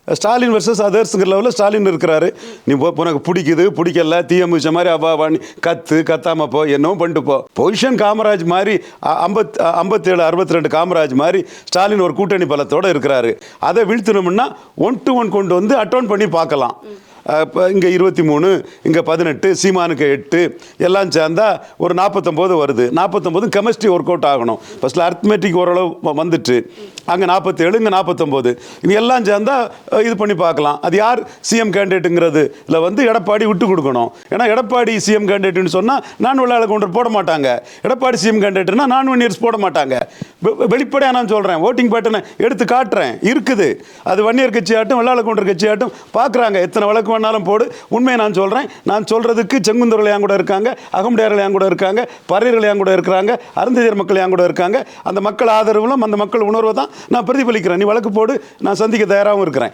Stalin versus அதர்ஸுங்கிற லெவலில் ஸ்டாலின் இருக்கிறாரு. நீ உனக்கு பிடிக்குது பிடிக்கல தீயமிச்ச மாதிரி அப்பாவாணி கத்தாம போ என்னவும் பண்ணிட்டு போ. பொசிஷன் காமராஜ் மாதிரி 57 62 காமராஜ் மாதிரி ஸ்டாலின் ஒரு கூட்டணி பலத்தோடு இருக்கிறாரு. அதை வீழ்த்தணும்னா 1 to 1 கொண்டு வந்து அட்டோன் பண்ணி பார்க்கலாம். இப்போ இங்கே 23, இங்கே 18, சீமானுக்கு 8 எல்லாம் சேர்ந்தா ஒரு 49 வருது. 49 கெமிஸ்ட்ரி ஒர்க் அவுட் ஆகணும். ஃபஸ்ட்டில் அர்த்மெட்டிக் ஓரளவு வந்துட்டு அங்கே 47, இங்கே 49 இது எல்லாம் சேர்ந்தா இது பண்ணி பார்க்கலாம். அது யார் சிஎம் கேண்டிடேட்டுங்கிறது இல்லை வந்து எடப்பாடி விட்டு கொடுக்கணும். ஏன்னா எடப்பாடி சிஎம் கேண்டிடேட்னு சொன்னால் நான் வெள்ளாள கவுண்டர் போட மாட்டாங்க. எடப்பாடி சிஎம் கேண்டிடேட்னா நான் 1 இயர்ஸ் போட மாட்டாங்க. வெளிப்படையாக நான் சொல்கிறேன், ஓட்டிங் பேட்டர்னை எடுத்து காட்டுறேன் இருக்குது. அது 1 இயர் கட்சி ஆட்டும் வெள்ளாள கவுண்டர் கட்சி ஆட்டும் பார்க்குறாங்க. எத்தனை வழக்கு வேணாலும் போடு. உண்மையை நான் சொல்கிறேன். நான் சொல்கிறதுக்கு செங்குந்தர்கள் என் கூட இருக்காங்க, அகமுடையார்கள் என் கூட இருக்காங்க, பறையர்கள் என் கூட இருக்கிறாங்க, அருந்ததியர் மக்கள் என் கூட இருக்காங்க. அந்த மக்கள் ஆதரவிலும் அந்த மக்கள் உணர்வை தான் நான் பிரதிபலிக்கிறேன். நீ வழக்கு போடு, நான் சந்திக்க தயாராகவும் இருக்கிறேன்.